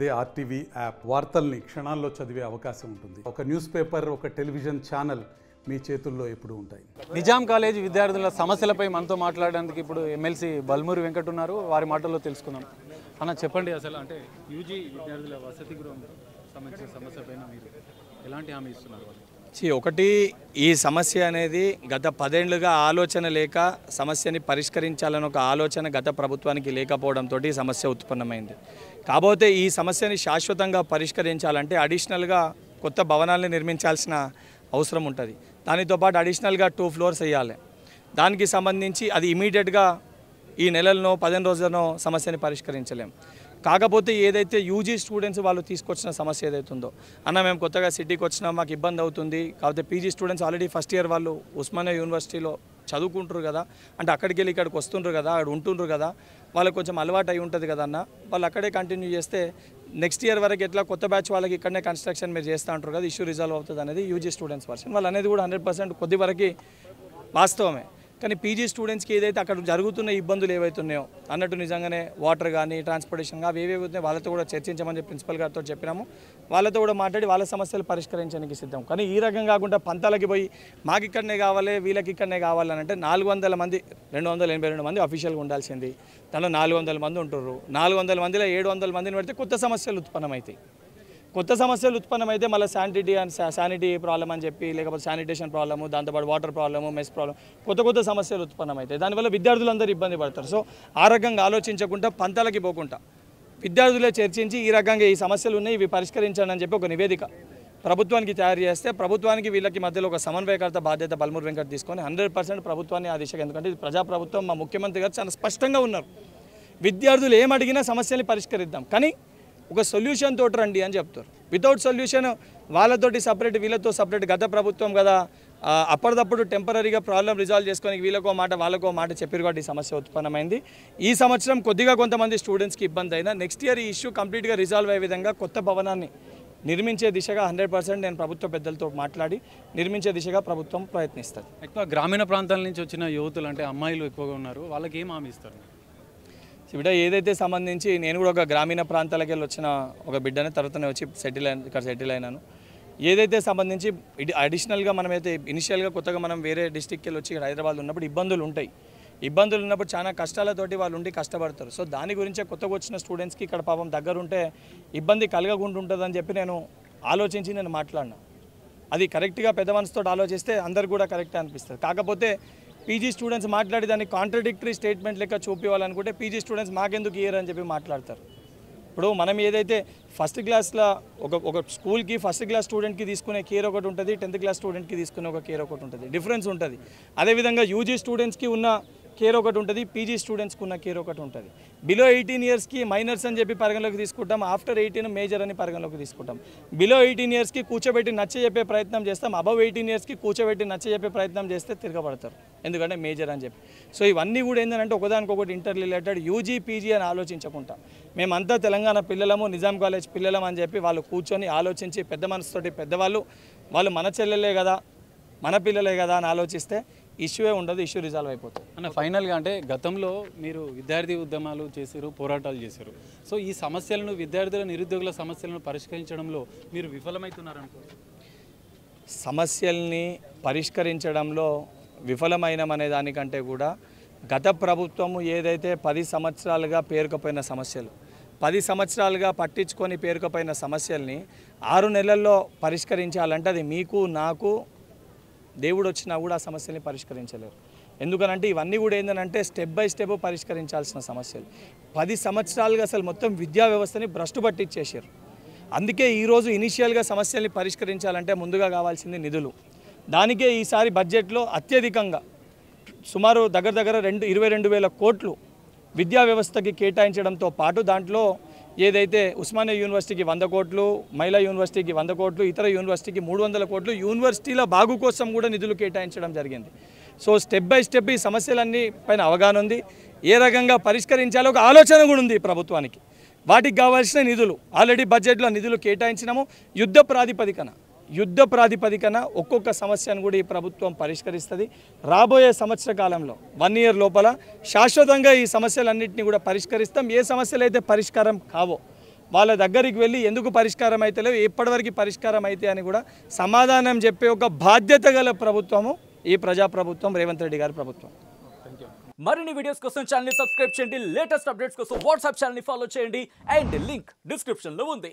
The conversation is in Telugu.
అదే ఆర్టీవీ యాప్ వార్తల్ని క్షణాల్లో చదివే అవకాశం ఉంటుంది. ఒక న్యూస్ పేపర్, ఒక టెలివిజన్ ఛానల్ మీ చేతుల్లో ఎప్పుడూ ఉంటాయి. నిజాం కాలేజ్ విద్యార్థుల సమస్యలపై మనతో మాట్లాడడానికి ఇప్పుడు ఎమ్మెల్సీ బల్మూరి వెంకట్ ఉన్నారు. వారి మాటల్లో తెలుసుకుందాం. అన్న చెప్పండి, అసలు అంటే యూజీ విద్యార్థుల వసతి గృహం సంబంధించిన సమస్యపైన మీరు ఎలాంటి హామీ ఇస్తున్నారు? ఒకటి, ఈ సమస్య అనేది గత 10 ఏళ్లుగా ఆలోచన లేక సమస్యని పరిష్కరించాలని ఒక ఆలోచన గత ప్రభుత్వానికి లేకపోవడంతో ఈ సమస్య ఉత్పన్నమైంది. కాకపోతే ఈ సమస్యని శాశ్వతంగా పరిష్కరించాలంటే అడిషనల్గా కొత్త భవనాలను నిర్మించాల్సిన అవసరం ఉంటుంది. దానితో పాటు అడిషనల్గా 2 ఫ్లోర్స్ వేయాలి. దానికి సంబంధించి అది ఇమీడియట్గా ఈ నెలల్లో 15 రోజుల్లో సమస్యని పరిష్కరించలేం. కాకపోతే ఏదైతే యూజీ స్టూడెంట్స్ వాళ్ళు తీసుకొచ్చిన సమస్య ఏదైతే ఉందో, అన్న మేము కొత్తగా సిటీకి వచ్చినా మాకు ఇబ్బంది అవుతుంది, కాకపోతే PG students already first year వాళ్ళు ఉస్మానియా యూనివర్సిటీలో చదువుకుంటారు కదా, అంటే అక్కడికి వెళ్ళి ఇక్కడికి వస్తుండ్రు కదా, అక్కడ ఉంటుండ్రు కదా, వాళ్ళకి కొంచెం అలవాటు అయి ఉంటుంది కదా అన్న, వాళ్ళు అక్కడే కంటిన్యూ చేస్తే నెక్స్ట్ ఇయర్ వరకు ఎట్లా కొత్త బ్యాచ్ వాళ్ళకి ఇక్కడనే కన్స్ట్రక్షన్ మీరు చేస్తూ ఉంటారు కదా, ఇష్యూ రిజాల్వ్ అవుతుంది అనేది యూజీ స్టూడెంట్స్ వర్షన్. వాళ్ళు అనేది కూడా 100% కొద్ది వరకు వాస్తవమే. కానీ పీజీ స్టూడెంట్స్కి ఏదైతే అక్కడ జరుగుతున్న ఇబ్బందులు ఏవైతున్నాయో అన్నట్టు నిజంగానే వాటర్ కానీ ట్రాన్స్పోర్టేషన్ కానీ అవి ఏవైతున్నాయో వాళ్ళతో కూడా చర్చించమని ప్రిన్సిపల్ గారితో చెప్పినాము. వాళ్ళతో కూడా మాట్లాడి వాళ్ళ సమస్యలు పరిష్కరించడానికి సిద్ధం. కానీ ఈ రకం కాకుండా పంతాలకి పోయి మాకు ఇక్కడనే కావాలి, వీళ్ళకి ఇక్కడనే కావాలని అంటే 400 మంది 282 మంది అఫీషియల్గా ఉండాల్సింది, తనలో 400 మంది ఉంటున్నారు. 400 మందిలో 700 మందిని పెడితే కొత్త సమస్యలు ఉత్పన్నమవుతాయి. కొత్త సమస్యలు ఉత్పన్నమైతే మళ్ళీ శానిటీ ప్రాబ్లం అని చెప్పి, లేకపోతే శానిటేషన్ ప్రాబ్లము, దాంతోపాటు వాటర్ ప్రాబ్లము, మెస్ ప్రాబ్లం, కొత్త సమస్యలు ఉత్పన్నమవుతాయి. దానివల్ల విద్యార్థులందరూ ఇబ్బంది పడతారు. సో ఆ రకంగా ఆలోచించకుండా పంతాలకి పోకుండా విద్యార్థులే చర్చించి ఈ రకంగా ఈ సమస్యలు ఉన్నాయి, ఇవి పరిష్కరించండి అని చెప్పి ఒక నివేదిక ప్రభుత్వానికి తయారు చేస్తే, ప్రభుత్వానికి వీళ్ళకి మధ్యలో ఒక సమన్వయకర్త బాధ్యత బల్మూరి వెంకట్ తీసుకొని 100% ప్రభుత్వాన్ని ఆ దిశగా, ఎందుకంటే ఇది ప్రజాప్రభుత్వం, మా ముఖ్యమంత్రి గారు చాలా స్పష్టంగా ఉన్నారు, విద్యార్థులు ఏమడిగినా సమస్యని పరిష్కరిద్దాం, కానీ ఒక సొల్యూషన్ తోటి రండి అని చెప్తారు. వితౌట్ సొల్యూషన్ వాళ్ళతోటి సపరేట్ వీళ్ళతో సపరేట్, గత ప్రభుత్వం కదా అప్పటిదప్పుడు టెంపరీగా ప్రాబ్లం రిజాల్వ్ చేసుకొని వీళ్ళకో మాట వాళ్ళకో మాట చెప్పారు కాబట్టి ఈ సమస్య ఉత్పన్నమైంది. ఈ సంవత్సరం కొద్దిగా కొంతమంది స్టూడెంట్స్కి ఇబ్బంది అయినా నెక్స్ట్ ఇయర్ ఈ ఇష్యూ కంప్లీట్గా రిజాల్వ్ అయ్యే విధంగా కొత్త భవనాన్ని నిర్మించే దిశగా 100% నేను ప్రభుత్వ పెద్దలతో మాట్లాడి నిర్మించే దిశగా ప్రభుత్వం ప్రయత్నిస్తుంది. ఎక్కువ గ్రామీణ ప్రాంతాల నుంచి వచ్చిన యువతులు అంటే అమ్మాయిలు ఎక్కువగా ఉన్నారు, వాళ్ళకి ఏం హామీ ఇస్తారు? బిడ్డ ఏదైతే సంబంధించి నేను కూడా ఒక గ్రామీణ ప్రాంతాలకు వెళ్ళి వచ్చిన ఒక బిడ్డనే, తర్వాతనే వచ్చి ఇక్కడ సెటిల్ అయినాను. ఏదైతే సంబంధించి అడిషనల్గా మనమైతే ఇనిషియల్గా కొత్తగా మనం వేరే డిస్టిక్కి వెళ్ళి వచ్చి హైదరాబాద్ ఉన్నప్పుడు ఇబ్బందులు ఉంటాయి. ఇబ్బందులు ఉన్నప్పుడు చాలా కష్టాలతోటి వాళ్ళు ఉండి కష్టపడతారు. సో దాని గురించే కొత్తగా వచ్చిన స్టూడెంట్స్కి ఇక్కడ పాపం దగ్గరుంటే ఇబ్బంది కలగకుండా ఉంటుందని చెప్పి నేను ఆలోచించి నేను మాట్లాడినా. అది కరెక్ట్గా పెద్ద మనసుతో ఆలోచిస్తే అందరు కూడా కరెక్టే అనిపిస్తుంది. కాకపోతే పీజీ స్టూడెంట్స్ మాట్లాడి దాన్ని కాంట్రడిక్టరీ స్టేట్మెంట్ లెక్క చూపించాలనుకుంటే పీజీ స్టూడెంట్స్ మాకెందుకు ఇయర్ అని చెప్పి మాట్లాడతారు. ఇప్పుడు మనం ఏదైతే ఫస్ట్ క్లాస్లో ఒక స్కూల్కి ఫస్ట్ క్లాస్ స్టూడెంట్కి తీసుకునే కేర్ ఒకటి ఉంటుంది, 10th క్లాస్ స్టూడెంట్కి తీసుకునే ఒక కేర్ ఒకటి ఉంటుంది, డిఫరెన్స్ ఉంటుంది. అదేవిధంగా యూజీ స్టూడెంట్స్కి ఉన్న కేర్ ఒకటి ఉంటుంది, పీజీ స్టూడెంట్స్కి ఉన్న కేర్ ఒకటి ఉంటుంది. బిలో 18 ఇయర్స్కి మైనర్స్ అని చెప్పి పరిగణలోకి తీసుకుంటాం, ఆఫ్టర్ 18 మేజర్ అని పరిగణలోకి తీసుకుంటాం. బిలో 18 ఇయర్స్కి కూర్చోబెట్టి నచ్చజెప్పే ప్రయత్నం చేస్తాం, అబవ్ 18 ఇయర్స్కి కూర్చోబెట్టి నచ్చజెప్పే ప్రయత్నం చేస్తే తిరగబడతారు, ఎందుకంటే మేజర్ అని చెప్పి. సో ఇవన్నీ కూడా ఏంటంటే ఒకదానికొకటి ఇంటర్ రిలేటెడ్, యూజీ పీజీ అని ఆలోచించకుండా మేమంతా తెలంగాణ పిల్లలము, నిజాం కాలేజ్ పిల్లలం అని చెప్పి వాళ్ళు కూర్చొని ఆలోచించి పెద్ద మనసుతోటి పెద్దవాళ్ళు వాళ్ళు మన చెల్లెలే కదా మన పిల్లలే కదా అని ఆలోచిస్తే ఇష్యూవే ఉండదు, ఇష్యూ రిజాల్వ్ అయిపోతుంది. అన్న ఫైనల్గా అంటే గతంలో మీరు విద్యార్థి ఉద్యమాలు చేశారు, పోరాటాలు చేశారు. సో ఈ సమస్యలను, విద్యార్థుల నిరుద్యోగుల సమస్యలను పరిష్కరించడంలో మీరు విఫలమవుతున్నారనుకో? సమస్యల్ని పరిష్కరించడంలో విఫలమైనమనే దానికంటే కూడా గత ప్రభుత్వము ఏదైతే 10 సంవత్సరాలుగా పేరుకుపోయిన సమస్యలు, 10 సంవత్సరాలుగా పట్టించుకొని పేరుకుపోయిన సమస్యల్ని 6 నెలల్లో పరిష్కరించాలంటే అది మీకు నాకు దేవుడు వచ్చినా కూడా ఆ సమస్యల్ని పరిష్కరించలేరు. ఎందుకనంటే ఇవన్నీ కూడా ఏంటంటే స్టెప్ బై స్టెప్ పరిష్కరించాల్సిన సమస్యలు. 10 సంవత్సరాలుగా అసలు మొత్తం విద్యా వ్యవస్థని భ్రష్టు పట్టించేసారు. అందుకే ఈరోజు ఇనిషియల్గా సమస్యల్ని పరిష్కరించాలంటే ముందుగా కావాల్సింది నిధులు. దానికే ఈసారి బడ్జెట్లో అత్యధికంగా సుమారు దగ్గర 22,000 కోట్లు విద్యా వ్యవస్థకి కేటాయించడంతో పాటు దాంట్లో ఏదైతే ఉస్మానియా యూనివర్సిటీకి 100 కోట్లు, మహిళా యూనివర్సిటీకి 100 కోట్లు, ఇతర యూనివర్సిటీకి 300 కోట్లు యూనివర్సిటీల బాగు కోసం కూడా నిధులు కేటాయించడం జరిగింది. సో స్టెప్ బై స్టెప్ ఈ సమస్యలన్నీ పైన అవగాహన ఉంది, ఏ రకంగా పరిష్కరించాలో ఒక ఆలోచన కూడా ఉంది ప్రభుత్వానికి. వాటికి కావాల్సిన నిధులు ఆల్రెడీ బడ్జెట్లో నిధులు కేటాయించినాము. యుద్ధ ప్రాతిపదికన ఒక్కొక్క సమస్యను కూడా ఈ ప్రభుత్వం పరిష్కరిస్తుంది. రాబోయే సంవత్సర కాలంలో 1 ఇయర్ లోపల శాశ్వతంగా ఈ సమస్యలన్నింటినీ కూడా పరిష్కరిస్తాం. ఏ సమస్యలు అయితే పరిష్కారం కావో వాళ్ళ దగ్గరికి వెళ్ళి ఎందుకు పరిష్కారం అయితే లేవు, ఎప్పటివరకు పరిష్కారం అయితే అని కూడా సమాధానం చెప్పే ఒక బాధ్యత గల ప్రభుత్వము ఈ ప్రజాప్రభుత్వం, రేవంత్ రెడ్డి గారి ప్రభుత్వం. మరిన్ని వీడియోస్ కోసం ఛానల్ ని సబ్స్క్రైబ్ చేయండి, లేటెస్ట్ అప్డేట్స్ కోసం వాట్సాప్ ఛానల్ ని ఫాలో చేయండి అండ్ లింక్ డిస్క్రిప్షన్ లో ఉంది.